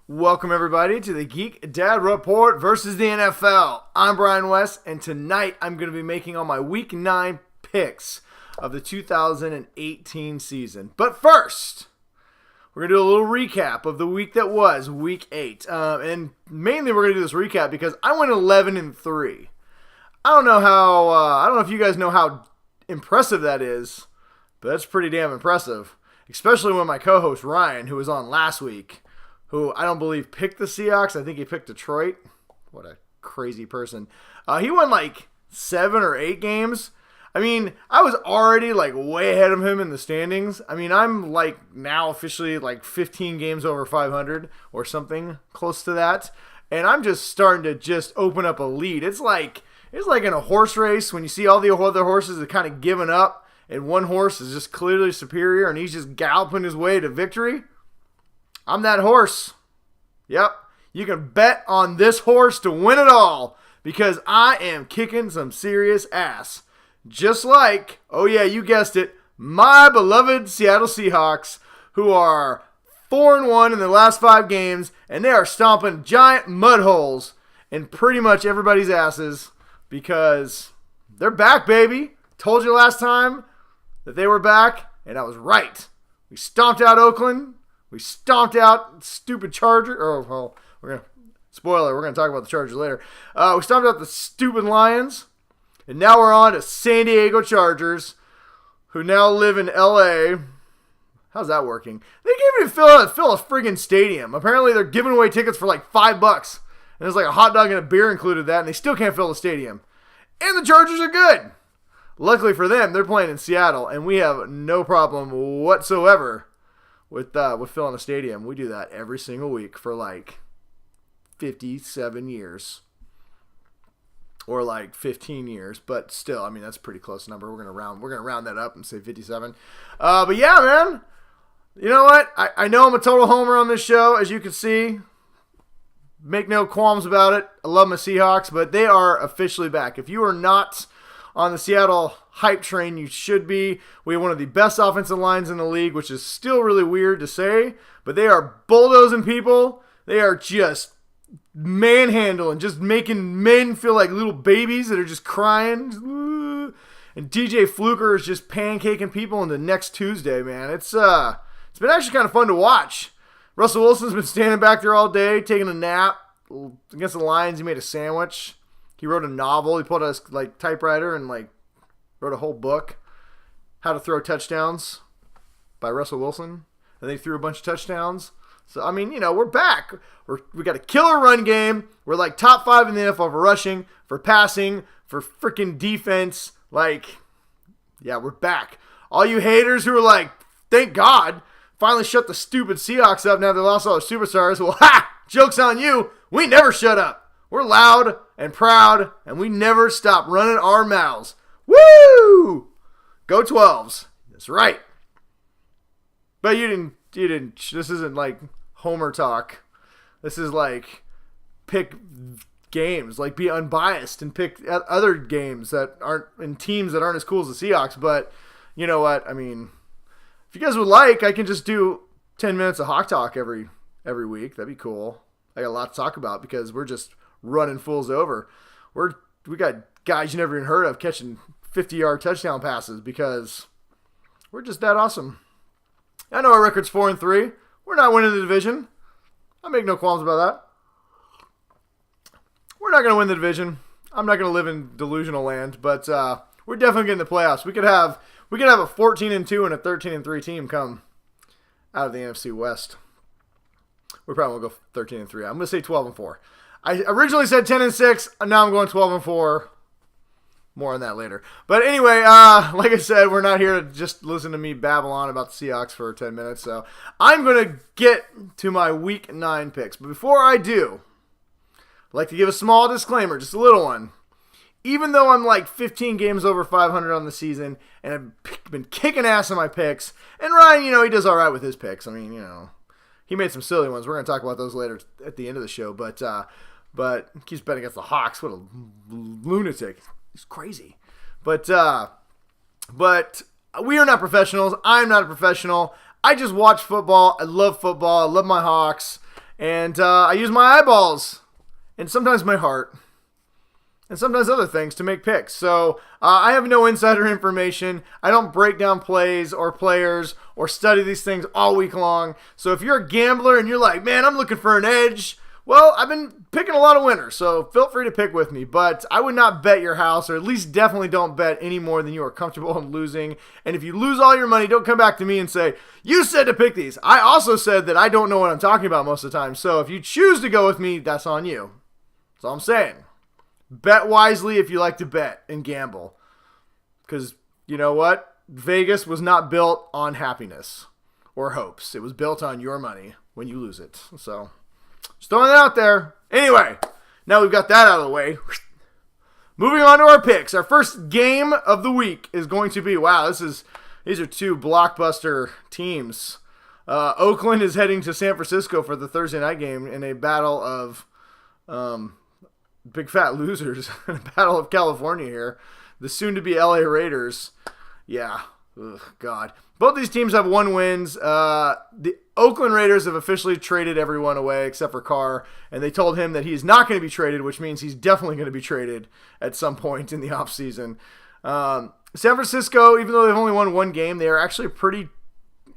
Welcome, everybody, to the Geek Dad Report versus the NFL. I'm Brian West, and tonight I'm going to be making all my Week 9 picks of the 2018 season. But first, we're going to do a little recap of the week that was, Week 8. And mainly we're going to do this recap because I went 11-3. I don't know if you guys know how impressive that is, but that's pretty damn impressive. Especially when my co-host Ryan, who was on last week, who I don't believe picked the Seahawks. I think he picked Detroit. What a crazy person. He won like 7 or 8 games. I mean, I was already like way ahead of him in the standings. I mean, I'm like now officially like 15 games over 500 or something close to that. And I'm just starting to just open up a lead. It's like in a horse race when you see all the other horses are kind of giving up and one horse is just clearly superior and he's just galloping his way to victory. I'm that horse. Yep. You can bet on this horse to win it all because I am kicking some serious ass. Just like, oh yeah, you guessed it, my beloved Seattle Seahawks, who are 4-1 in the last 5 games, and they are stomping giant mud holes in pretty much everybody's asses because they're back, baby. Told you last time that they were back, and I was right. We stomped out Oakland. We stomped out stupid Charger. Oh, well, we're gonna talk about the Chargers later. We stomped out the stupid Lions, and now we're on to San Diego Chargers, who now live in L.A. How's that working? They can't even fill a friggin' stadium. Apparently, they're giving away tickets for like $5, and there's like a hot dog and a beer included that, and they still can't fill the stadium. And the Chargers are good. Luckily for them, they're playing in Seattle, and we have no problem whatsoever with filling a stadium. We do that every single week for like 57 years or like 15 years, but still, I mean, that's a pretty close number. We're gonna round that up and say 57. But yeah, man, you know what? I know I'm a total homer on this show, as you can see. Make no qualms about it. I love my Seahawks, but they are officially back. If you are not on the Seattle hype train, you should be. We have one of the best offensive lines in the league, which is still really weird to say, but they are bulldozing people. They are just manhandling, just making men feel like little babies that are just crying. And DJ Fluker is just pancaking people into next Tuesday, man. It's been actually kind of fun to watch. Russell Wilson's been standing back there all day, taking a nap. Against the Lions, he made a sandwich. He wrote a novel. He pulled out his like typewriter and like wrote a whole book, How to Throw Touchdowns by Russell Wilson. And they threw a bunch of touchdowns. So, I mean, you know, we're back. We got a killer run game. We're like top 5 in the NFL for rushing, for passing, for freaking defense. Like, yeah, we're back. All you haters who are like, thank God, finally shut the stupid Seahawks up now they lost all their superstars. Well, ha! Joke's on you. We never shut up. We're loud and proud, and we never stop running our mouths. Woo! Go 12s. That's right. But you didn't. This isn't like Homer talk. This is like pick games, like be unbiased and pick other games that aren't in teams that aren't as cool as the Seahawks. But you know what? I mean, if you guys would like, I can just do 10 minutes of Hawk Talk every week. That'd be cool. I got a lot to talk about because we're just running fools over. We got guys you never even heard of catching 50-yard touchdown passes because we're just that awesome. I know our record's 4-3. We're not winning the division. I make no qualms about that. We're not going to win the division. I'm not going to live in delusional land, but we're definitely getting the playoffs. We could have a 14-2 and a 13-3 team come out of the NFC West. We probably won't go 13-3. I'm going to say 12-4. I originally said 10-6, and now I'm going 12-4. More on that later. But anyway, like I said, we're not here to just listen to me babble on about the Seahawks for 10 minutes. So I'm going to get to my Week 9 picks. But before I do, I'd like to give a small disclaimer, just a little one. Even though I'm like 15 games over 500 on the season, and I've been kicking ass in my picks, and Ryan, you know, he does all right with his picks. I mean, you know, he made some silly ones. We're going to talk about those later at the end of the show. But he keeps betting against the Hawks. What a lunatic. He's crazy. But we are not professionals. I'm not a professional. I just watch football. I love football. I love my Hawks. And I use my eyeballs and sometimes my heart and sometimes other things to make picks. So I have no insider information. I don't break down plays or players or study these things all week long. So if you're a gambler and you're like, man, I'm looking for an edge, well, I've been picking a lot of winners, so feel free to pick with me. But I would not bet your house, or at least definitely don't bet any more than you are comfortable in losing. And if you lose all your money, don't come back to me and say, you said to pick these. I also said that I don't know what I'm talking about most of the time. So if you choose to go with me, that's on you. That's all I'm saying. Bet wisely if you like to bet and gamble. Because you know what? Vegas was not built on happiness or hopes. It was built on your money when you lose it. So just throwing that out there. Anyway, now we've got that out of the way. Moving on to our picks. Our first game of the week is going to be, wow, these are two blockbuster teams. Oakland is heading to San Francisco for the Thursday night game in a battle of big fat losers. A battle of California here. The soon-to-be LA Raiders. Yeah. Ugh, God. Both these teams have 1 wins. The Oakland Raiders have officially traded everyone away except for Carr, and they told him that he's not going to be traded, which means he's definitely going to be traded at some point in the offseason. San Francisco, even though they've only won 1 game, they are actually a pretty,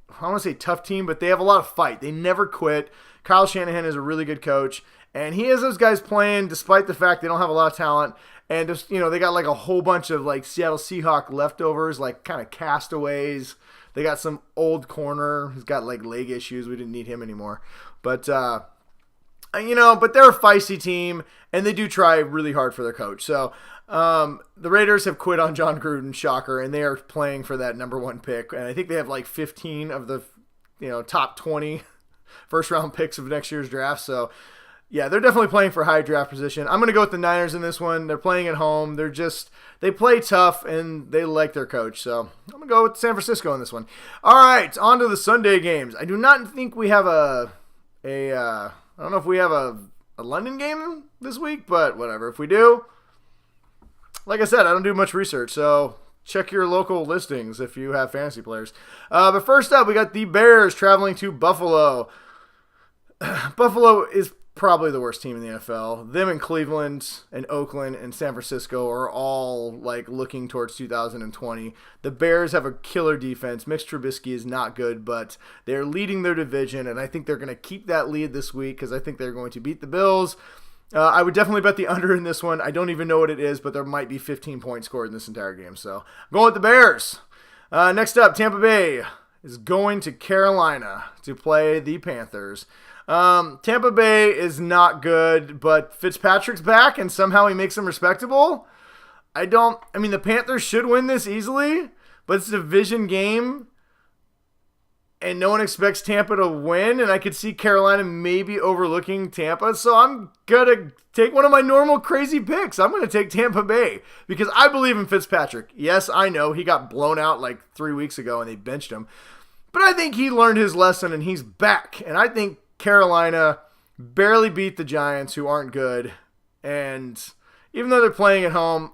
I don't want to say tough team, but they have a lot of fight. They never quit. Kyle Shanahan is a really good coach, and he has those guys playing despite the fact they don't have a lot of talent. And just, they got like a whole bunch of like Seattle Seahawks leftovers, like kind of castaways. They got some old corner who's got like leg issues. We didn't need him anymore. But, but they're a feisty team, and they do try really hard for their coach. So the Raiders have quit on John Gruden, shocker, and they are playing for that number 1 pick. And I think they have like 15 of the top 20 first-round picks of next year's draft. So, yeah, they're definitely playing for high draft position. I'm going to go with the Niners in this one. They're playing at home. They play tough, and they like their coach. So I'm going to go with San Francisco in this one. All right, on to the Sunday games. I do not think we have I don't know if we have a London game this week, but whatever. If we do, like I said, I don't do much research, so check your local listings if you have fantasy players. But first up, we got the Bears traveling to Buffalo. Buffalo is probably the worst team in the NFL. Them and Cleveland and Oakland and San Francisco are all like looking towards 2020. The Bears have a killer defense. Mitch Trubisky is not good, but they're leading their division, and I think they're going to keep that lead this week because I think they're going to beat the Bills. I would definitely bet the under in this one. I don't even know what it is, but there might be 15 points scored in this entire game. So I'm going with the Bears. Next up, Tampa Bay is going to Carolina to play the Panthers. Tampa Bay is not good, but Fitzpatrick's back and somehow he makes them respectable. The Panthers should win this easily, but it's a division game and no one expects Tampa to win, and I could see Carolina maybe overlooking Tampa, so I'm going to take one of my normal crazy picks. I'm going to take Tampa Bay because I believe in Fitzpatrick. Yes, I know he got blown out like 3 weeks ago and they benched him, but I think he learned his lesson and he's back, and I think Carolina barely beat the Giants, who aren't good. And even though they're playing at home,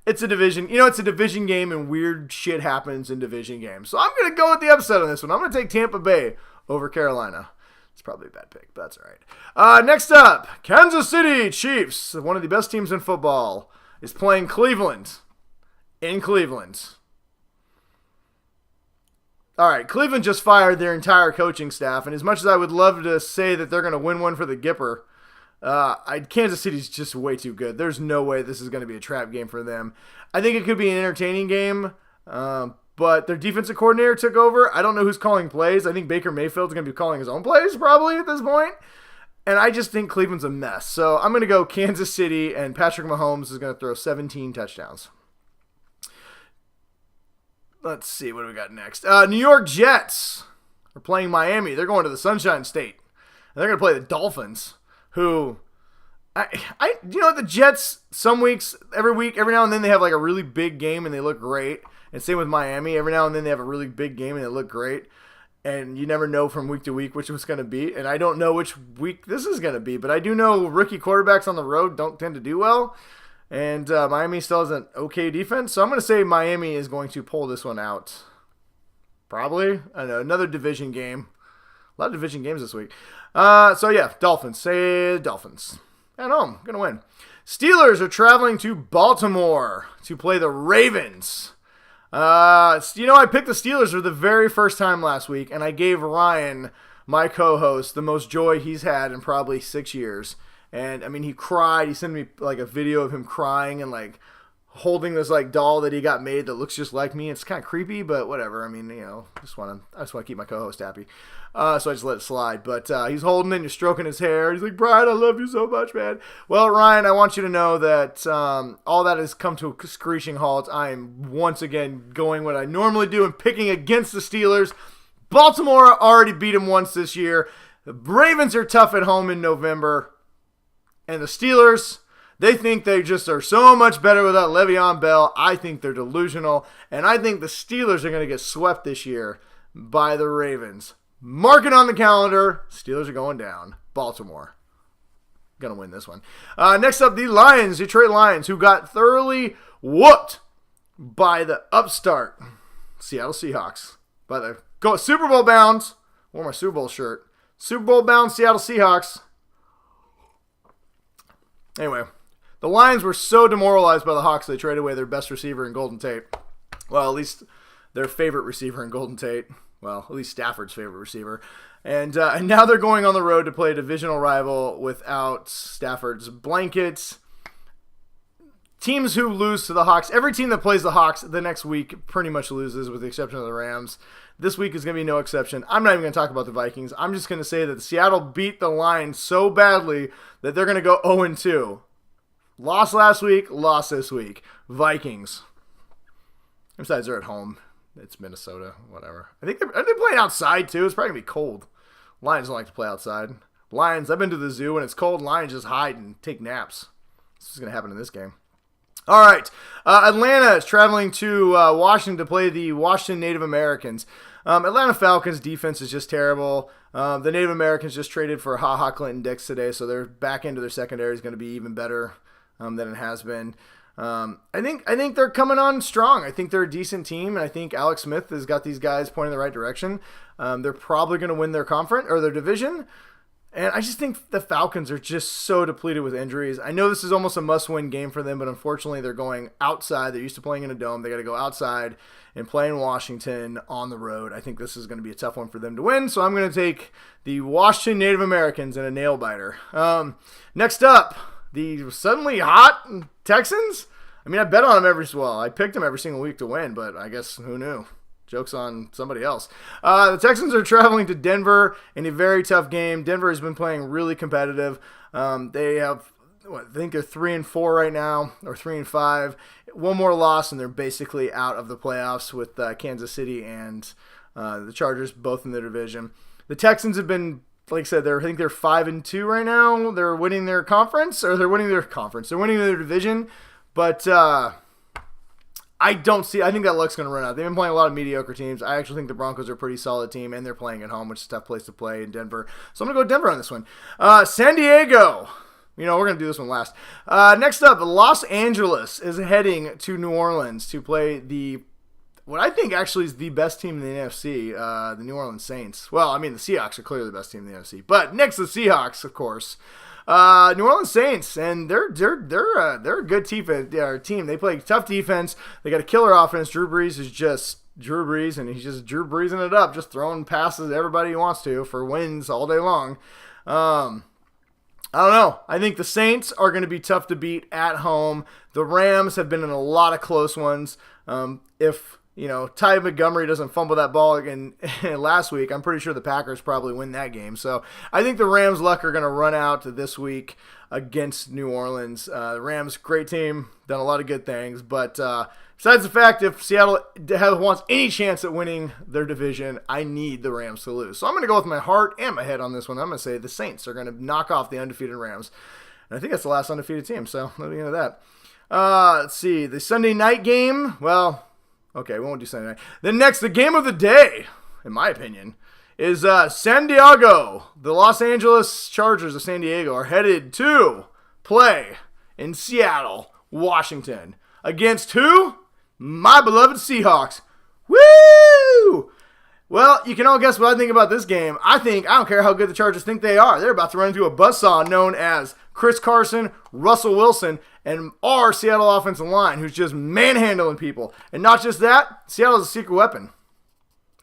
it's a division. It's a division game, and weird shit happens in division games. So I'm going to go with the upset on this one. I'm going to take Tampa Bay over Carolina. It's probably a bad pick, but that's all right. Next up, Kansas City Chiefs, one of the best teams in football, is playing Cleveland in Cleveland. All right, Cleveland just fired their entire coaching staff, and as much as I would love to say that they're going to win one for the Gipper, Kansas City's just way too good. There's no way this is going to be a trap game for them. I think it could be an entertaining game, but their defensive coordinator took over. I don't know who's calling plays. I think Baker Mayfield's going to be calling his own plays probably at this point, and I just think Cleveland's a mess. So I'm going to go Kansas City, and Patrick Mahomes is going to throw 17 touchdowns. Let's see, what do we got next? New York Jets are playing Miami. They're going to the Sunshine State. And they're going to play the Dolphins, who, the Jets, some weeks, every now and then they have like a really big game and they look great. And same with Miami. Every now and then they have a really big game and they look great. And you never know from week to week which it's going to be. And I don't know which week this is going to be, but I do know rookie quarterbacks on the road don't tend to do well. And Miami still has an okay defense. So I'm going to say Miami is going to pull this one out. Probably. I don't know. Another division game. A lot of division games this week. So yeah, Dolphins. Say Dolphins. At home. Gonna win. Steelers are traveling to Baltimore to play the Ravens. I picked the Steelers for the very first time last week, and I gave Ryan, my co-host, the most joy he's had in probably 6 years. And, I mean, he cried. He sent me, like, a video of him crying and, like, holding this, like, doll that he got made that looks just like me. It's kind of creepy, but whatever. I mean, I just want to keep my co-host happy. So I just let it slide. But he's holding it and you're stroking his hair. He's like, Brian, I love you so much, man. Well, Ryan, I want you to know that all that has come to a screeching halt. I am once again going what I normally do and picking against the Steelers. Baltimore already beat them once this year. The Ravens are tough at home in November. And the Steelers, they think they just are so much better without Le'Veon Bell. I think they're delusional. And I think the Steelers are going to get swept this year by the Ravens. Mark it on the calendar. Steelers are going down. Baltimore. Going to win this one. Next up, the Lions, Detroit Lions, who got thoroughly whooped by the upstart Seattle Seahawks. By the Super Bowl bound. Wore my Super Bowl shirt. Super Bowl bound Seattle Seahawks. Anyway, the Lions were so demoralized by the Hawks they traded away their best receiver in Golden Tate. Well, at least their favorite receiver in Golden Tate. Well, at least Stafford's favorite receiver. And now they're going on the road to play a divisional rival without Stafford's blankets. Teams who lose to the Hawks, every team that plays the Hawks the next week pretty much loses with the exception of the Rams. This week is going to be no exception. I'm not even going to talk about the Vikings. I'm just going to say that Seattle beat the Lions so badly that they're going to go 0-2. Lost last week, lost this week. Vikings. Besides, they're at home. It's Minnesota, whatever. Are they playing outside too? It's probably going to be cold. Lions don't like to play outside. Lions, I've been to the zoo when it's cold. Lions just hide and take naps. This is going to happen in this game. All right. Atlanta is traveling to Washington to play the Washington Native Americans. Atlanta Falcons defense is just terrible. The Native Americans just traded for Ha Clinton Dix today, so their back end of their secondary is going to be even better than it has been. I think they're coming on strong. I think they're a decent team, and I think Alex Smith has got these guys pointing in the right direction. They're probably going to win their conference or their division. And I just think the Falcons are just so depleted with injuries. I know this is almost a must-win game for them, but unfortunately they're going outside. They're used to playing in a dome. They got to go outside and play in Washington on the road. I think this is going to be a tough one for them to win, so I'm going to take the Washington Native Americans in a nail-biter. Next up, the suddenly hot Texans. I mean, I bet on them I picked them every single week to win, but I guess who knew? Joke's on somebody else. The Texans are traveling to Denver in a very tough game. Denver has been playing really competitive. They have, I think they're 3-4 right now, or 3-5. One more loss, and they're basically out of the playoffs with Kansas City and the Chargers, both in their division. The Texans have been, like I said, I think they're 5-2 right now. They're winning their conference, or they're winning their conference. They're winning their division, but I think that luck's going to run out. They've been playing a lot of mediocre teams. I actually think the Broncos are a pretty solid team, and they're playing at home, which is a tough place to play in Denver. So I'm going to go Denver on this one. San Diego. We're going to do this one last. Next up, Los Angeles is heading to New Orleans to play what I think actually is the best team in the NFC, the New Orleans Saints. Well, I mean, the Seahawks are clearly the best team in the NFC. But next to the Seahawks, of course, New Orleans Saints, and they're a good team. They play tough defense. They got a killer offense. Drew Brees is just Drew Brees, and he's just Drew Breesing it up, just throwing passes to everybody he wants to for wins all day long. I don't know. I think the Saints are going to be tough to beat at home. The Rams have been in a lot of close ones. If Ty Montgomery doesn't fumble that ball again last week, I'm pretty sure the Packers probably win that game. So I think the Rams' luck are going to run out this week against New Orleans. The Rams, great team, done a lot of good things. But besides the fact, if Seattle wants any chance at winning their division, I need the Rams to lose. So I'm going to go with my heart and my head on this one. I'm going to say the Saints are going to knock off the undefeated Rams. And I think that's the last undefeated team, so let me get into that. Let's see. The Sunday night game, well, okay, we won't do Sunday night. The game of the day, in my opinion, is San Diego. The Los Angeles Chargers of San Diego are headed to play in Seattle, Washington. Against who? My beloved Seahawks. Woo! Well, you can all guess what I think about this game. I don't care how good the Chargers think they are. They're about to run into a buzzsaw known as Chris Carson, Russell Wilson, and our Seattle offensive line, who's just manhandling people. And not just that, Seattle's a secret weapon.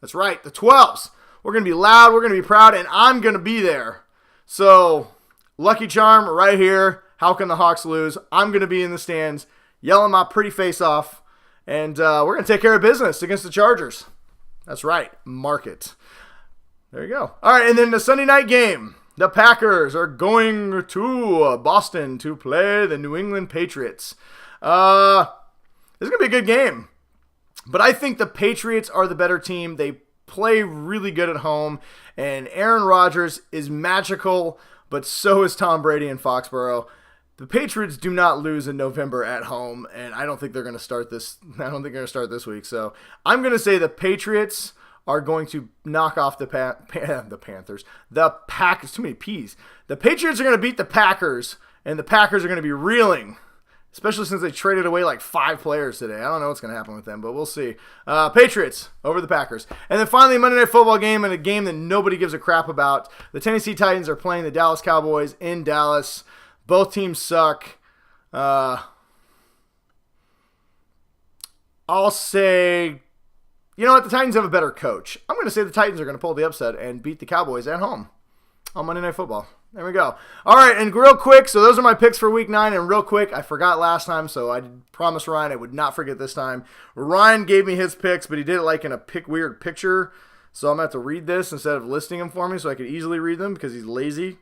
That's right, the 12s. We're going to be loud, we're going to be proud, and I'm going to be there. So, lucky charm right here. How can the Hawks lose? I'm going to be in the stands, yelling my pretty face off, and we're going to take care of business against the Chargers. That's right, mark it. There you go. All right, and then the Sunday night game. The Packers are going to Boston to play the New England Patriots. This is going to be a good game. But I think the Patriots are the better team. They play really good at home. And Aaron Rodgers is magical, but so is Tom Brady in Foxborough. The Patriots do not lose in November at home, and I don't think they're going to start this. I don't think they're going to start this week. So I'm going to say the Patriots are going to knock off the Panthers. The Packers, too many P's. The Patriots are going to beat the Packers, and the Packers are going to be reeling, especially since they traded away like 5 players today. I don't know what's going to happen with them, but we'll see. Patriots over the Packers. And then finally, Monday Night Football game, and a game that nobody gives a crap about. The Tennessee Titans are playing the Dallas Cowboys in Dallas. Both teams suck. I'll say, you know what? The Titans have a better coach. I'm going to say the Titans are going to pull the upset and beat the Cowboys at home on Monday Night Football. There we go. All right, and real quick, so those are my picks for Week 9, and real quick, I forgot last time, so I promised Ryan I would not forget this time. Ryan gave me his picks, but he did it like in a weird picture, so I'm going to have to read this instead of listing them for me so I could easily read them because he's lazy.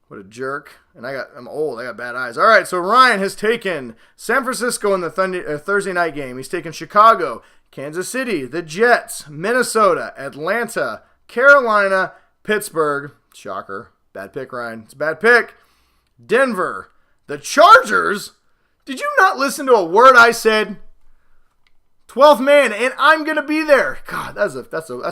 What a jerk. And I'm old. I got bad eyes. All right, so Ryan has taken San Francisco in the Thursday night game. He's taken Chicago, Kansas City, the Jets, Minnesota, Atlanta, Carolina, Pittsburgh. Shocker. Bad pick, Ryan. It's a bad pick. Denver, the Chargers. Did you not listen to a word I said? 12th man, and I'm going to be there. God, that's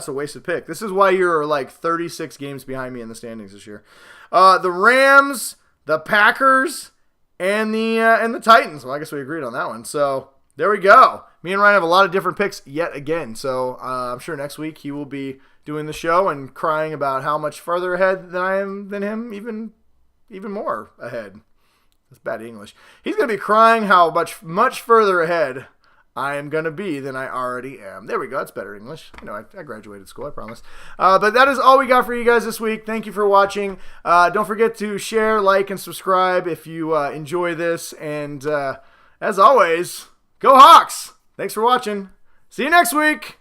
a wasted pick. This is why you're like 36 games behind me in the standings this year. The Rams, the Packers, and the Titans. Well, I guess we agreed on that one. So there we go. Me and Ryan have a lot of different picks yet again. So I'm sure next week he will be doing the show and crying about how much farther ahead than I am than him, even more ahead. That's bad English. He's going to be crying how much further ahead I am going to be than I already am. There we go. That's better English. You know, I graduated school, I promise. But that is all we got for you guys this week. Thank you for watching. Don't forget to share, like, and subscribe if you enjoy this. And as always, go Hawks! Thanks for watching. See you next week!